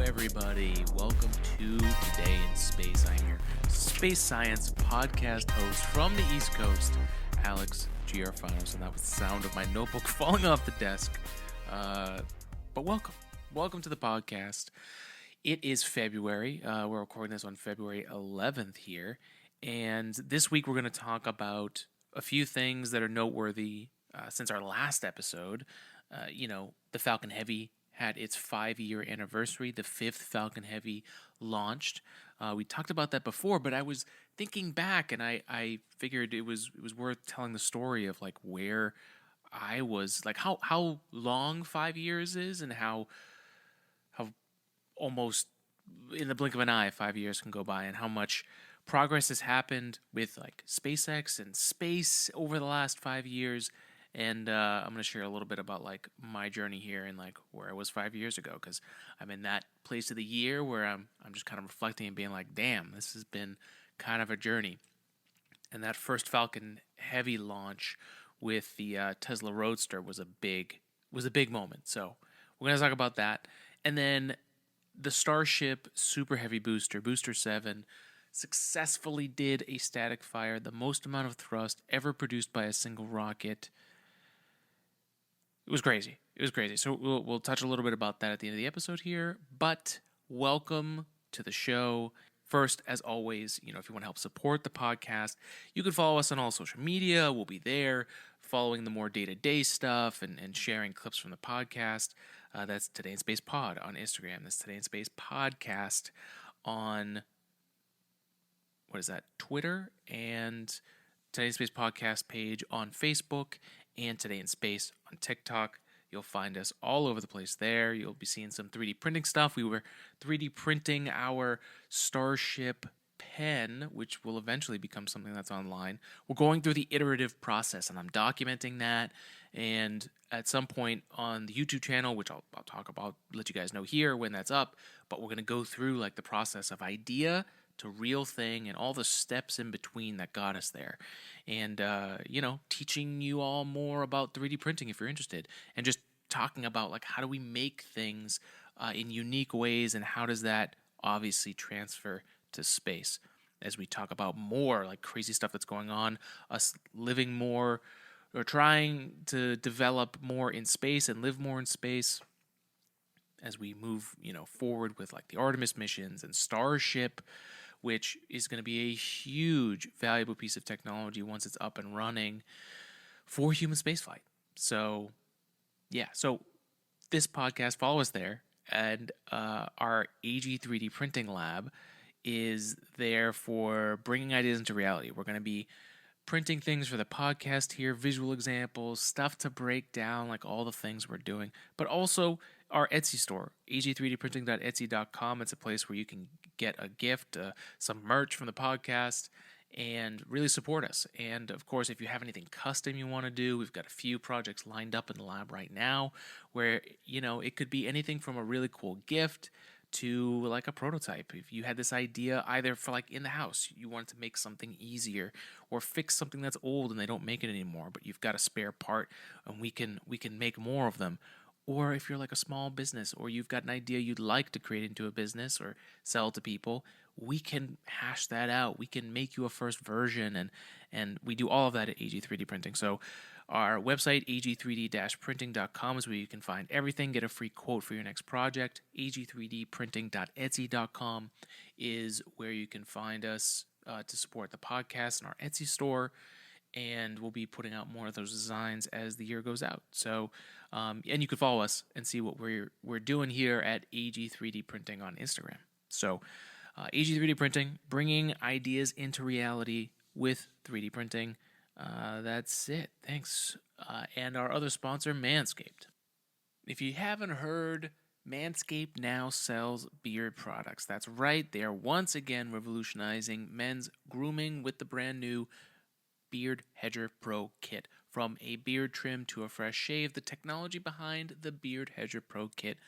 everybody. Welcome to Today in Space. I'm your space science podcast host from the East Coast, Alex Giarfanos, and that was the sound of my notebook falling off the desk. But welcome to the podcast. It is February. We're recording this on February 11th here, and this week we're going to talk about a few things that are noteworthy since our last episode. The Falcon Heavy had its 5-year anniversary. The 5th Falcon Heavy launched. We talked about that before, but I was thinking back, and I figured it was worth telling the story of like where I was, like how long 5 years is, and how almost in the blink of an eye 5 years can go by, and how much progress has happened with like SpaceX and space over the last 5 years. And I'm going to share a little bit about like my journey here and like where I was 5 years ago, because I'm in that place of the year where I'm just kind of reflecting and being like, damn, this has been kind of a journey. And that first Falcon Heavy launch with the Tesla Roadster was a big moment. So we're going to talk about that. And then the Starship Super Heavy Booster 7, successfully did a static fire, the most amount of thrust ever produced by a single rocket. It was crazy. So we'll touch a little bit about that at the end of the episode here. But welcome to the show. First, as always, if you want to help support the podcast, you can follow us on all social media. We'll be there following the more day-to-day stuff and sharing clips from the podcast. That's Today in Space Pod on Instagram. That's Today in Space Podcast on, Twitter, and Today in Space Podcast page on Facebook, and Today in Space on TikTok. You'll find us all over the place there. You'll be seeing some 3D printing stuff. We were 3D printing our Starship pen, which will eventually become something that's online. We're going through the iterative process, and I'm documenting that. And at some point on the YouTube channel, which I'll talk about, let you guys know here when that's up, but we're going to go through like the process of idea to real thing and all the steps in between that got us there. And, teaching you all more about 3D printing if you're interested, and just talking about like how do we make things in unique ways, and how does that obviously transfer to space, as we talk about more like crazy stuff that's going on, us living more or trying to develop more in space and live more in space as we move, forward with like the Artemis missions and Starship, which is going to be a huge, valuable piece of technology once it's up and running for human spaceflight. So, yeah. So this podcast, follow us there. And our AG 3D printing lab is there for bringing ideas into reality. We're going to be printing things for the podcast here, visual examples, stuff to break down, like all the things we're doing, but also our Etsy store, ag3dprinting.etsy.com. It's a place where you can get a gift, some merch from the podcast, and really support us. And of course, if you have anything custom you want to do, we've got a few projects lined up in the lab right now where, it could be anything from a really cool gift to like a prototype. If you had this idea either for like in the house, you wanted to make something easier or fix something that's old and they don't make it anymore, but you've got a spare part and we can make more of them. Or if you're like a small business, or you've got an idea you'd like to create into a business or sell to people, we can hash that out. We can make you a first version, and we do all of that at AG 3D Printing. So our website, ag3d-printing.com, is where you can find everything. Get a free quote for your next project. ag3dprinting.etsy.com is where you can find us to support the podcast in our Etsy store. And we'll be putting out more of those designs as the year goes out. So, and you can follow us and see what we're doing here at AG 3D Printing on Instagram. So, AG 3D Printing, bringing ideas into reality with 3D printing. That's it. Thanks. And our other sponsor, Manscaped. If you haven't heard, Manscaped now sells beard products. That's right. They are once again revolutionizing men's grooming with the brand new Beard Hedger Pro Kit. From a beard trim to a fresh shave, the technology behind the Beard Hedger Pro Kit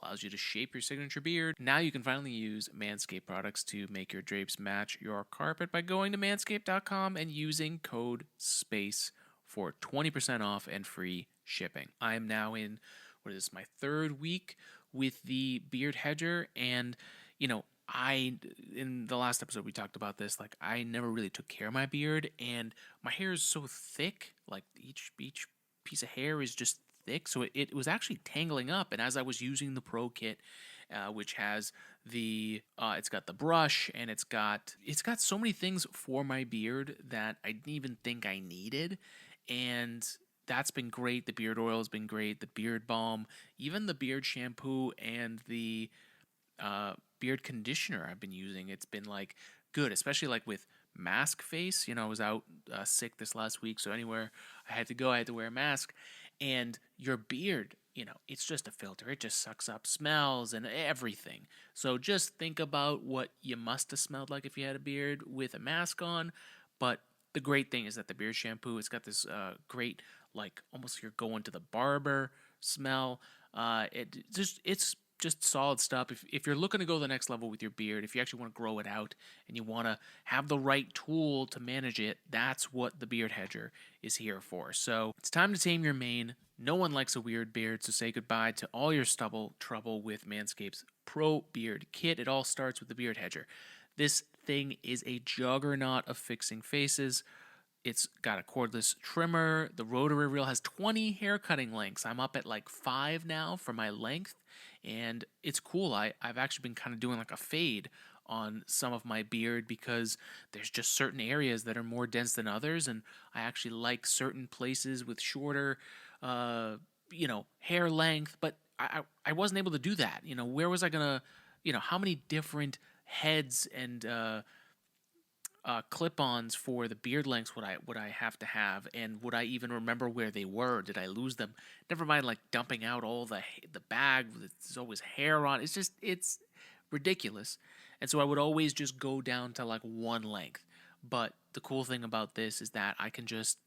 allows you to shape your signature beard. Now you can finally use Manscaped products to make your drapes match your carpet by going to manscaped.com and using code SPACE for 20% off and free shipping. I am now in, my third week with the beard hedger. And, in the last episode we talked about this, like I never really took care of my beard, and my hair is so thick, like each piece of hair is just thick, so it was actually tangling up. And as I was using the Pro Kit, which has it's got the brush, and it's got so many things for my beard that I didn't even think I needed, and that's been great. The beard oil has been great. The beard balm, even the beard shampoo, and the beard conditioner I've been using. It's been like good, especially like with mask face. I was out sick this last week, so anywhere I had to go, I had to wear a mask. And your beard, it's just a filter. It just sucks up smells and everything. So just think about what you must have smelled like if you had a beard with a mask on. But the great thing is that the beard shampoo, it's got this great, like almost you're going to the barber smell. It's just solid stuff. If you're looking to go the next level with your beard, if you actually want to grow it out and you want to have the right tool to manage it, that's what the beard hedger is here for. So it's time to tame your mane. No one likes a weird beard, so say goodbye to all your stubble trouble with Manscaped's Pro Beard Kit. It all starts with the beard hedger. This thing is a juggernaut of fixing faces. It's got a cordless trimmer. The rotary reel has 20 hair cutting lengths. I'm up at like 5 now for my length, and it's cool. I've actually been kind of doing like a fade on some of my beard because there's just certain areas that are more dense than others, and I actually like certain places with shorter, hair length. But I wasn't able to do that. Where was I gonna, how many different heads and clip-ons for the beard lengths would I have to have, and would I even remember where they were? Did I lose them? Never mind, like dumping out all the bag. There's always hair on. It's ridiculous, and so I would always just go down to like one length. But the cool thing about this is that I can just,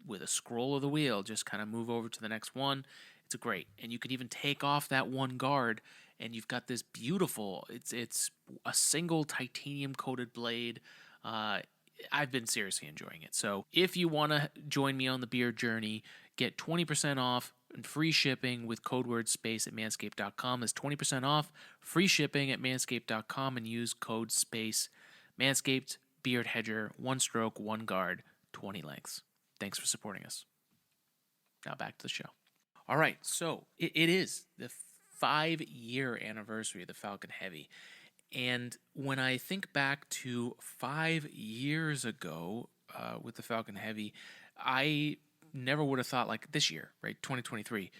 with a scroll of the wheel, just kind of move over to the next one. It's great, and you can even take off that one guard, and you've got this beautiful. It's a single titanium coated blade. I've been seriously enjoying it. So if you want to join me on the beard journey, get 20% off and free shipping with code word SPACE at manscaped.com. That's 20% off, free shipping at manscaped.com, and use code SPACE. Manscaped Beard Hedger, 1 stroke, 1 guard, 20 lengths. Thanks for supporting us. Now back to the show. All right, so it is the 5-year anniversary of the Falcon Heavy. And when I think back to 5 years ago with the Falcon Heavy, I never would have thought, like this year, right, 2023,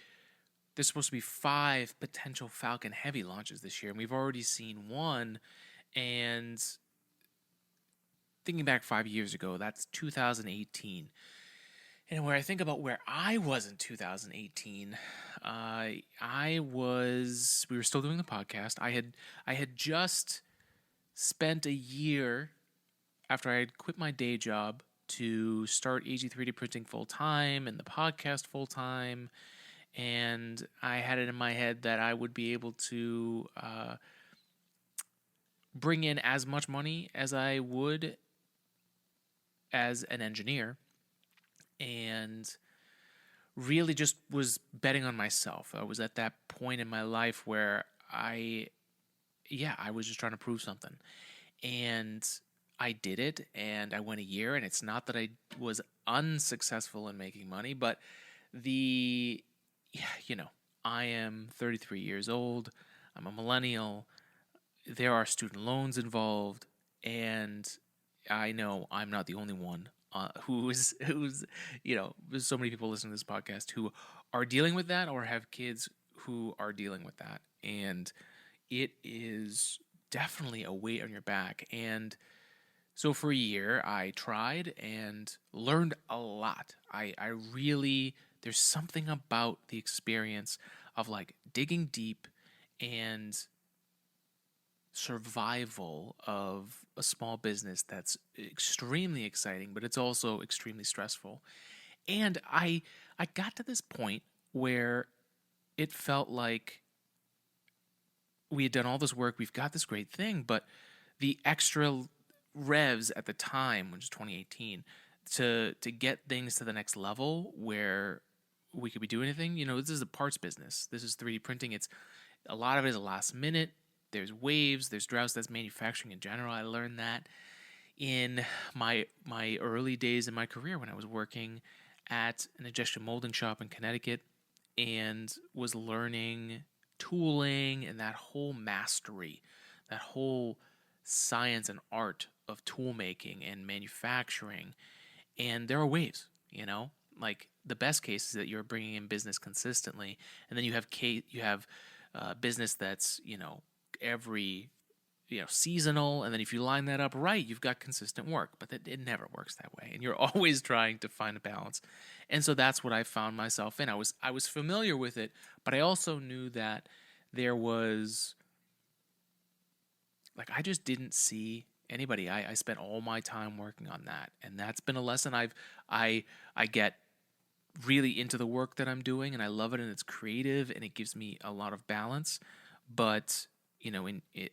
there's supposed to be 5 potential Falcon Heavy launches this year, and we've already seen one. And thinking back 5 years ago, that's 2018. And when I think about where I was in 2018, we were still doing the podcast. I had just spent a year after I had quit my day job to start AG3D printing full time and the podcast full time. And I had it in my head that I would be able to bring in as much money as I would as an engineer, and really just was betting on myself. I was at that point in my life where I was just trying to prove something. And I did it, and I went a year, and it's not that I was unsuccessful in making money, but I am 33 years old. I'm a millennial. There are student loans involved, and I know I'm not the only one who's there's so many people listening to this podcast who are dealing with that or have kids who are dealing with that, and it is definitely a weight on your back. And so for a year I tried and learned a lot. I really, there's something about the experience of like digging deep and survival of a small business that's extremely exciting, but it's also extremely stressful. And I got to this point where it felt like we had done all this work, we've got this great thing, but the extra revs at the time, which is 2018, to get things to the next level where we could be doing anything, this is a parts business. This is 3D printing. A lot of it is last minute. There's waves, there's droughts. That's manufacturing in general. I learned that in my early days in my career when I was working at an injection molding shop in Connecticut and was learning tooling and that whole mastery, that whole science and art of tool making and manufacturing. And there are waves, like the best case is that you're bringing in business consistently, and then you have business that's every seasonal, and then if you line that up right, you've got consistent work. But it never works that way, and you're always trying to find a balance. And so that's what I found myself in. I was familiar with it, but I also knew that there was, like, I just didn't see anybody. I spent all my time working on that, and that's been a lesson I get really into the work that I'm doing, and I love it, and it's creative, and it gives me a lot of balance. But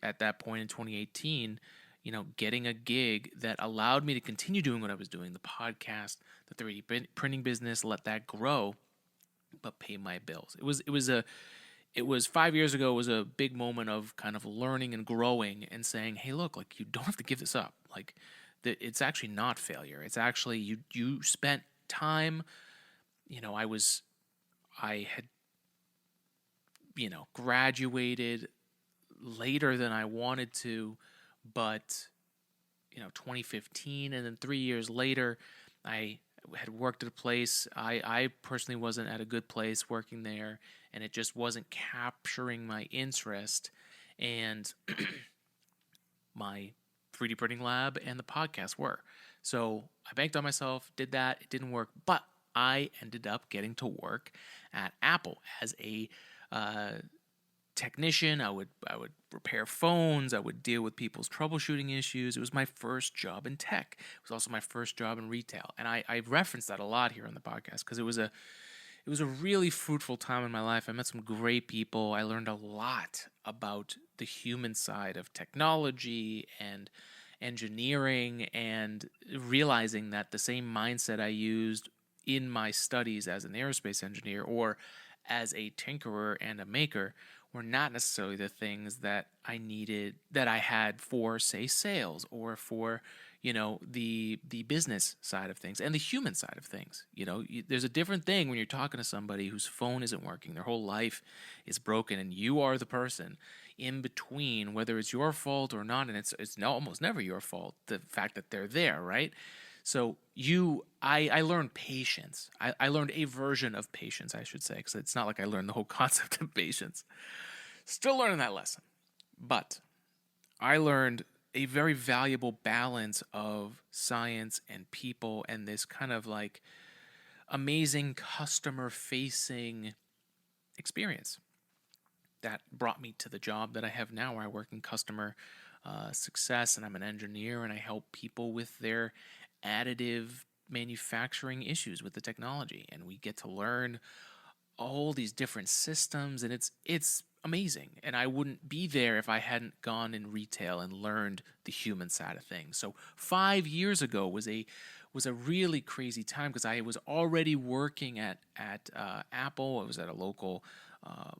at that point in 2018, getting a gig that allowed me to continue doing what I was doing, the podcast, the 3D printing business, let that grow, but pay my bills. It was 5 years ago. It was a big moment of kind of learning and growing and saying, hey, look, like, you don't have to give this up. Like, it's actually not failure. It's actually you spent time. I had graduated later than I wanted to, but 2015, and then 3 years later, I had worked at a place. I personally wasn't at a good place working there, and it just wasn't capturing my interest. And my 3D printing lab and the podcast were. So I banked on myself, did that. It didn't work, but I ended up getting to work at Apple as a technician. I would repair phones. I would deal with people's troubleshooting issues. It was my first job in tech. It was also my first job in retail, and I referenced that a lot here on the podcast because it was a really fruitful time in my life. I met some great people. I learned a lot about the human side of technology and engineering, and realizing that the same mindset I used in my studies as an aerospace engineer or as a tinkerer and a maker were not necessarily the things that I had for, say, sales, or for the business side of things and the human side of things. There's a different thing when you're talking to somebody whose phone isn't working, their whole life is broken, and you are the person in between, whether it's your fault or not, and it's almost never your fault, the fact that they're there, right? So I learned patience. I learned a version of patience, I should say, because it's not like I learned the whole concept of patience. Still learning that lesson. But I learned a very valuable balance of science and people, and this kind of like amazing customer-facing experience that brought me to the job that I have now, where I work in customer success, and I'm an engineer, and I help people with their additive manufacturing issues with the technology, and we get to learn all these different systems, and it's amazing. And I wouldn't be there if I hadn't gone in retail and learned the human side of things. So 5 years ago was a really crazy time, because I was already working at Apple. I was at a local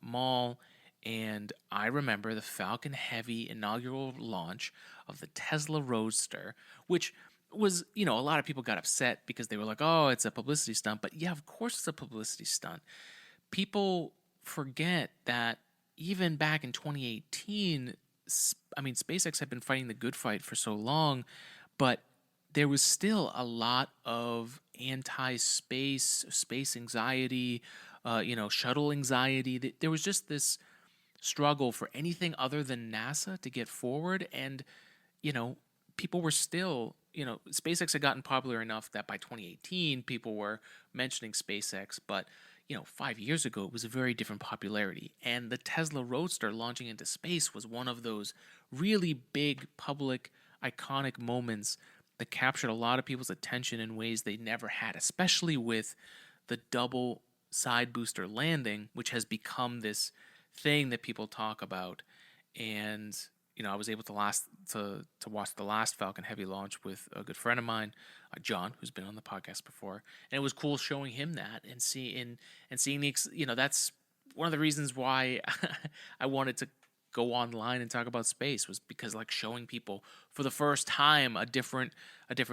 mall, and I remember the Falcon Heavy inaugural launch of the Tesla Roadster, which was, a lot of people got upset because they were like, oh, it's a publicity stunt. But yeah, of course it's a publicity stunt. People forget that even back in 2018, SpaceX had been fighting the good fight for so long, but there was still a lot of anti-space, space anxiety, shuttle anxiety. There was just this struggle for anything other than NASA to get forward, and people were still, SpaceX had gotten popular enough that by 2018 people were mentioning SpaceX, but 5 years ago it was a very different popularity, and the Tesla Roadster launching into space was one of those really big public iconic moments that captured a lot of people's attention in ways they never had, especially with the double side booster landing, which has become this thing that people talk about. And I was able to watch the last Falcon Heavy launch with a good friend of mine, John, who's been on the podcast before, and it was cool showing him that and seeing the one of the reasons why I wanted to go online and talk about space was because, like, showing people for the first time a different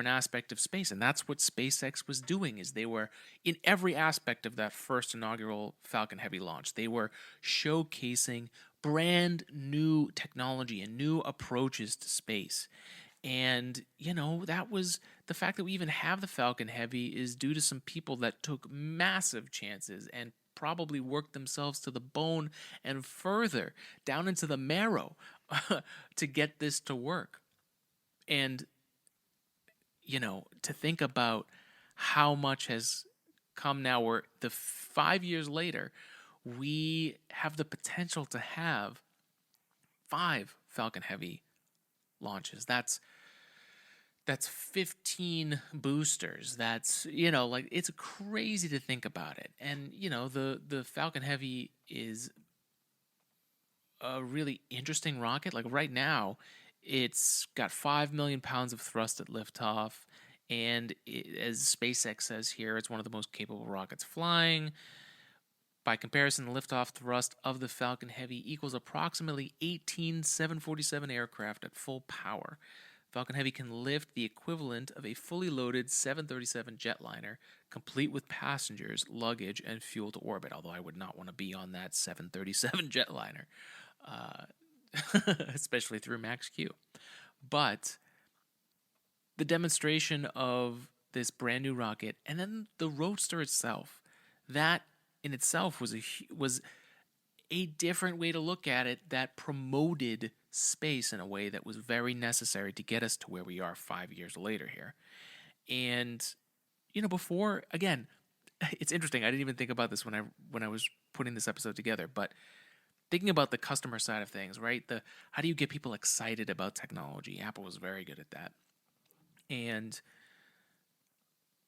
aspect of space. And that's what SpaceX was doing, is they were in every aspect of that first inaugural Falcon Heavy launch. They were showcasing brand new technology and new approaches to space. And, that was the fact that we even have the Falcon Heavy is due to some people that took massive chances and probably worked themselves to the bone and further down into the marrow to get this to work. And, to think about how much has come now, where the 5 years later, we have the potential to have 5 Falcon Heavy launches. That's 15 boosters. That's, like, it's crazy to think about it. And, the Falcon Heavy is a really interesting rocket. Like, right now, it's got 5 million pounds of thrust at liftoff. And as SpaceX says here, it's one of the most capable rockets flying. By comparison, the liftoff thrust of the Falcon Heavy equals approximately 18 747 aircraft at full power. Falcon Heavy can lift the equivalent of a fully loaded 737 jetliner, complete with passengers, luggage, and fuel to orbit, although I would not want to be on that 737 jetliner, especially through Max Q. But the demonstration of this brand new rocket, and then the Roadster itself, that in itself was a different way to look at it that promoted space in a way that was very necessary to get us to where we are 5 years later here. And before, again, it's interesting, I didn't even think about this when I was putting this episode together, but thinking about the customer side of things, right? How do you get people excited about technology? Apple was very good at that. And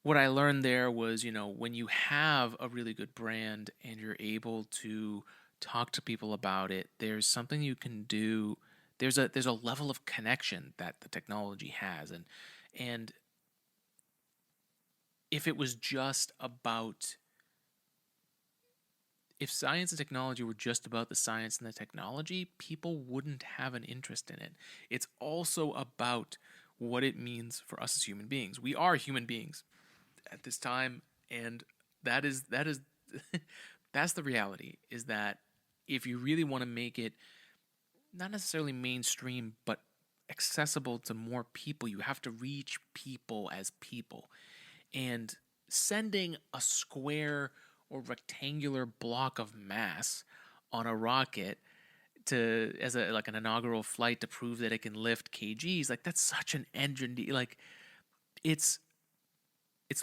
what I learned there was, when you have a really good brand and you're able to talk to people about it, there's something you can do. There's a level of connection that the technology has. And if it was just about, if science and technology were just about the science and the technology, people wouldn't have an interest in it. It's also about what it means for us as human beings. We are human beings at this time, and that is that's the reality, is that if you really want to make it not necessarily mainstream but accessible to more people, you have to reach people as people. And sending a square or rectangular block of mass on a rocket as an inaugural flight to prove that it can lift kgs, like, that's such an engine, like, it's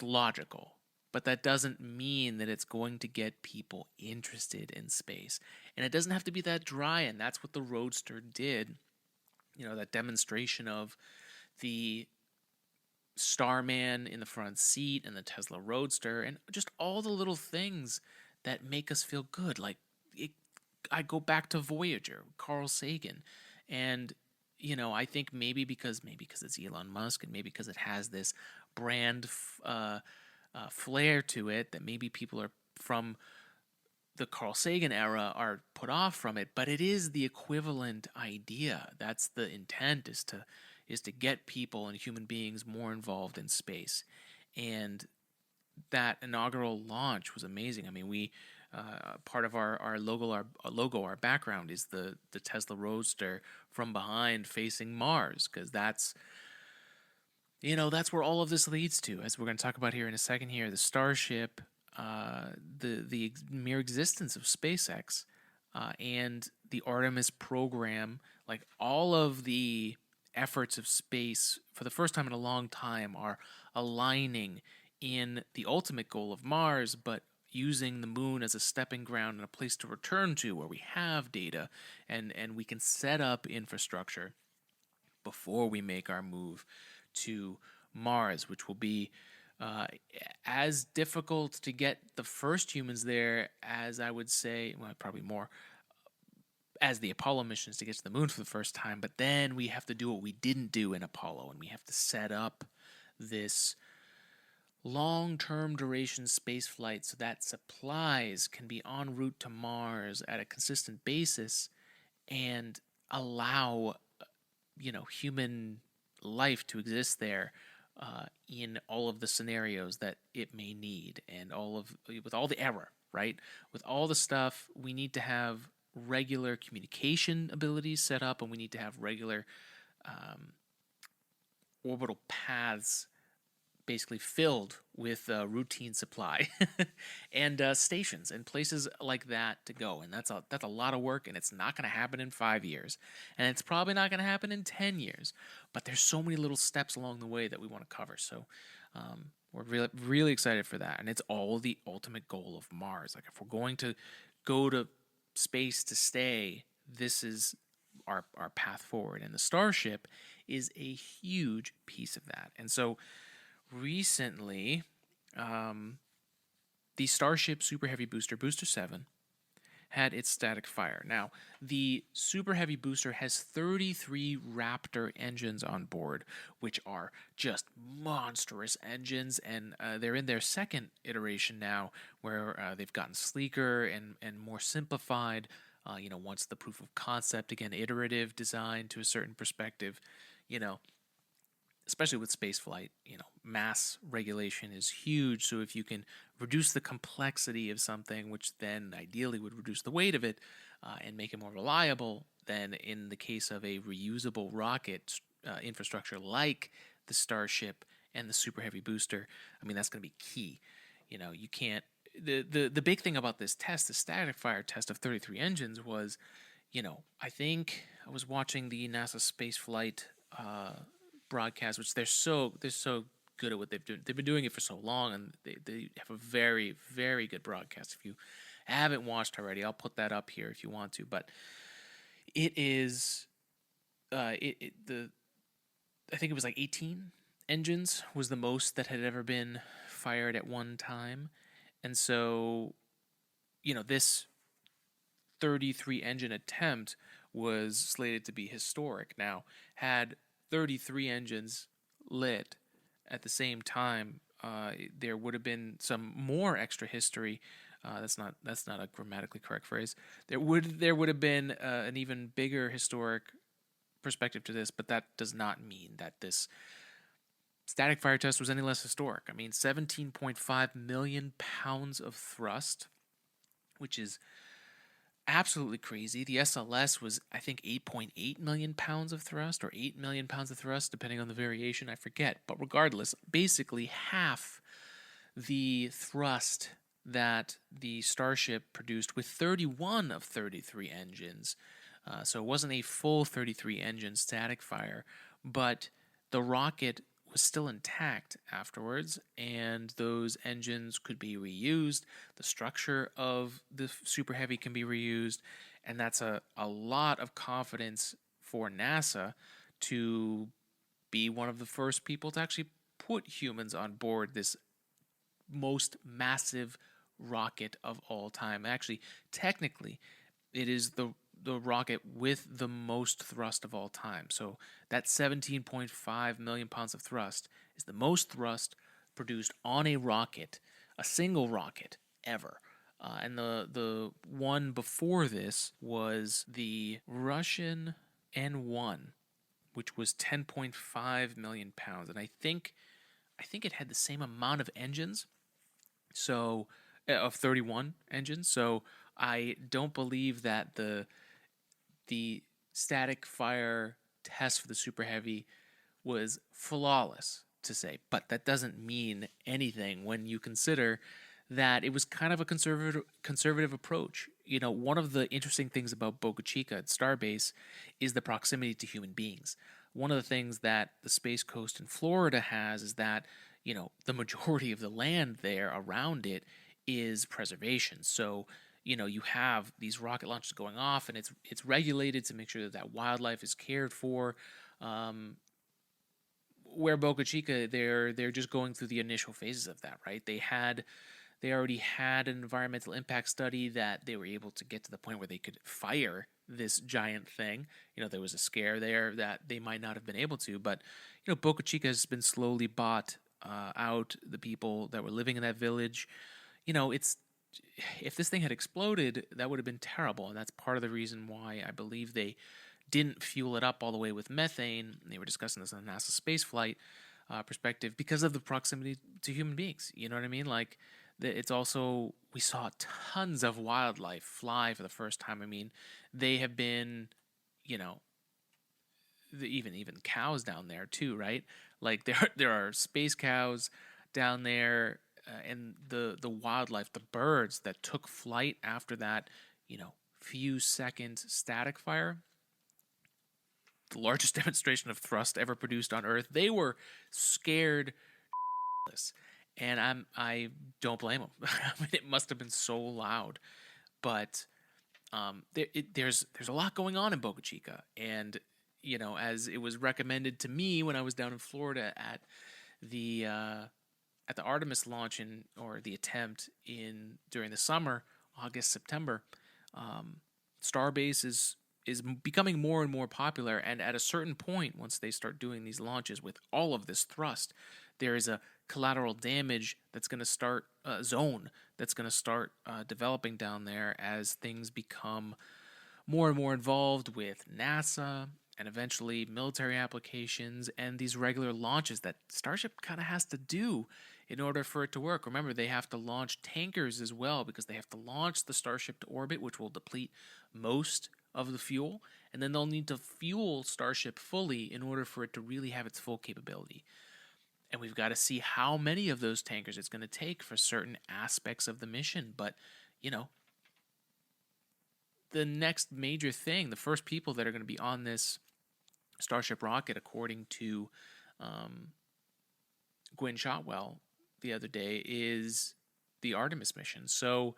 logical, but that doesn't mean that it's going to get people interested in space. And it doesn't have to be that dry, and that's what the Roadster did. That demonstration of the Starman in the front seat and the Tesla Roadster and just all the little things that make us feel good. Like, I go back to Voyager, Carl Sagan, and I think maybe because it's Elon Musk, and maybe because it has this brand flair to it, that maybe people are from the Carl Sagan era are put off from it, but it is the equivalent idea. That's the intent, is to get people and human beings more involved in space. And that inaugural launch was amazing. I mean, we part of our logo, our background is the Tesla Roadster from behind facing Mars, because that's where all of this leads to, as we're going to talk about here in a second. Here, the Starship, the mere existence of SpaceX, and the Artemis program, like, all of the efforts of space for the first time in a long time are aligning in the ultimate goal of Mars, but using the moon as a stepping ground and a place to return to, where we have data and we can set up infrastructure before we make our move to Mars, which will be as difficult to get the first humans there as, I would say, well, probably more, as the Apollo missions to get to the moon for the first time. But then we have to do what we didn't do in Apollo, and we have to set up this long-term duration space flight so that supplies can be en route to Mars at a consistent basis and allow, human life to exist there in all of the scenarios that it may need, and with all the error, right? With all the stuff, we need to have regular communication abilities set up, and we need to have regular orbital paths basically filled with routine supply and stations and places like that to go. And that's a lot of work, and it's not going to happen in 5 years, and it's probably not going to happen in 10 years. But there's so many little steps along the way that we want to cover. So we're really, really excited for that. And it's all the ultimate goal of Mars. Like, if we're going to go to space to stay, this is our path forward. And the Starship is a huge piece of that. And so recently, the Starship Super Heavy booster, Booster 7, had its static fire. Now, the Super Heavy booster has 33 Raptor engines on board, which are just monstrous engines, and they're in their second iteration now, where they've gotten sleeker and more simplified. Once the proof of concept, again, iterative design to a certain perspective, especially with spaceflight, mass regulation is huge. So if you can reduce the complexity of something, which then ideally would reduce the weight of it and make it more reliable, then in the case of a reusable rocket infrastructure like the Starship and the Super Heavy booster, that's going to be key. You can't. The big thing about this test, the static fire test of 33 engines, was, I think I was watching the NASA spaceflight broadcast, which they're so good at what they've done. They've been doing it for so long, and they have a very, very good broadcast. If you haven't watched already, I'll put that up here if you want to. But it is I think it was like 18 engines was the most that had ever been fired at one time. And so, this 33 engine attempt was slated to be historic. Now, had 33 engines lit at the same time, there would have been some more extra history. That's not a grammatically correct phrase. There would have been an even bigger historic perspective to this, but that does not mean that this static fire test was any less historic. 17.5 million pounds of thrust, which is absolutely crazy. The SLS was, I think, 8.8 million pounds of thrust, or 8 million pounds of thrust, depending on the variation, I forget. But regardless, basically half the thrust that the Starship produced with 31 of 33 engines. So it wasn't a full 33 engine static fire, but the rocket was still intact afterwards, and those engines could be reused. The structure of the Super Heavy can be reused, and that's a lot of confidence for NASA to be one of the first people to actually put humans on board this most massive rocket of all time. Actually, technically, it is the rocket with the most thrust of all time. So that 17.5 million pounds of thrust is the most thrust produced on a rocket, a single rocket, ever. And the one before this was the Russian N1, which was 10.5 million pounds. And I think it had the same amount of engines, so of 31 engines. So I don't believe that the static fire test for the Super Heavy was flawless, to say, but that doesn't mean anything when you consider that it was kind of a conservative approach. One of the interesting things about Boca Chica at Starbase is the proximity to human beings. One of the things that the Space Coast in Florida has is that, the majority of the land there around it is preservation. So, you have these rocket launches going off, and it's regulated to make sure that wildlife is cared for. Where Boca Chica, they're just going through the initial phases of that, right? They already had an environmental impact study that they were able to get to the point where they could fire this giant thing. There was a scare there that they might not have been able to, but Boca Chica has been slowly bought out the people that were living in that village. If this thing had exploded, that would have been terrible, and that's part of the reason why I believe they didn't fuel it up all the way with methane. They were discussing this on the NASA spaceflight perspective because of the proximity to human beings. You know what I mean? Like, it's also, we saw tons of wildlife fly for the first time. I mean, they have been, even cows down there too, right? Like there are space cows down there, and the wildlife, the birds that took flight after that, few second static fire, the largest demonstration of thrust ever produced on Earth. They were scared shitless, and I don't blame them. I mean, it must have been so loud, but there's a lot going on in Boca Chica, and as it was recommended to me when I was down in Florida at the Artemis launch or the attempt during the summer, August, September, Starbase is becoming more and more popular, and at a certain point, once they start doing these launches with all of this thrust, there is a collateral damage that's going to start zone that's going to start developing down there as things become more and more involved with NASA and eventually military applications and these regular launches that Starship kind of has to do in order for it to work. Remember, they have to launch tankers as well because they have to launch the Starship to orbit, which will deplete most of the fuel, and then they'll need to fuel Starship fully in order for it to really have its full capability. And we've got to see how many of those tankers it's going to take for certain aspects of the mission. But, the next major thing, the first people that are going to be on this Starship rocket, according to Gwynne Shotwell the other day, is the Artemis mission. So,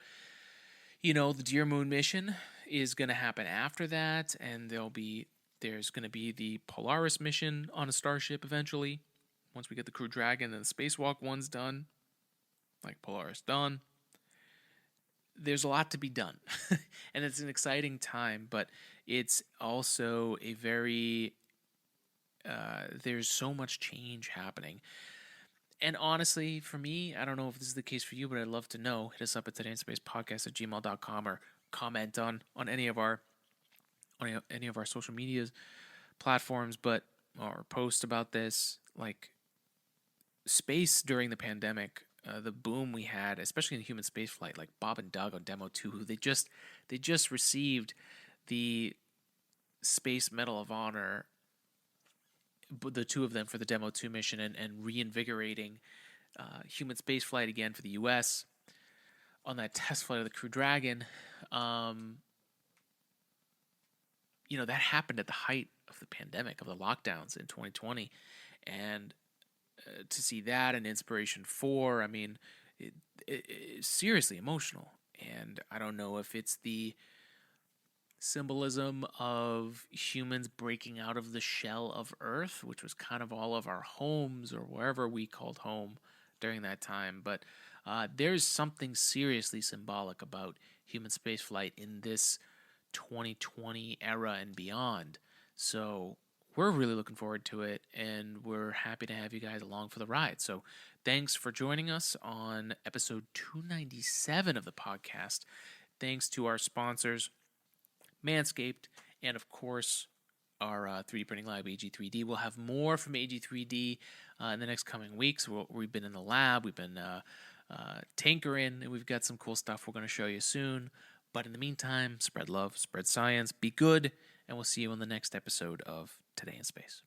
the Dear Moon mission is going to happen after that, and there's going to be the Polaris mission on a Starship eventually. Once we get the Crew Dragon and the Spacewalk one's done, like Polaris done, there's a lot to be done. And it's an exciting time, but it's also a very, there's so much change happening. And honestly, for me, I don't know if this is the case for you, but I'd love to know. Hit us up at todayinspacepodcast@gmail.com or comment on any of our social media platforms, or post about this. Like, space during the pandemic, the boom we had, especially in human spaceflight, like Bob and Doug on Demo 2, who they just received the Space Medal of Honor, the two of them, for the Demo 2 mission and reinvigorating human spaceflight again for the U.S. on that test flight of the Crew Dragon. That happened at the height of the pandemic, of the lockdowns in 2020, and to see that and Inspiration 4, I mean, it's seriously emotional. And I don't know if it's the symbolism of humans breaking out of the shell of Earth, which was kind of all of our homes or wherever we called home during that time, but there's something seriously symbolic about human spaceflight in this 2020 era and beyond. So we're really looking forward to it, and we're happy to have you guys along for the ride. So thanks for joining us on episode 297 of the podcast. Thanks to our sponsors, Manscaped, and of course, our 3D Printing Lab, AG3D. We'll have more from AG3D in the next coming weeks. We've been in the lab, we've been tinkering, and we've got some cool stuff we're going to show you soon. But in the meantime, spread love, spread science, be good, and we'll see you in the next episode of Today in Space.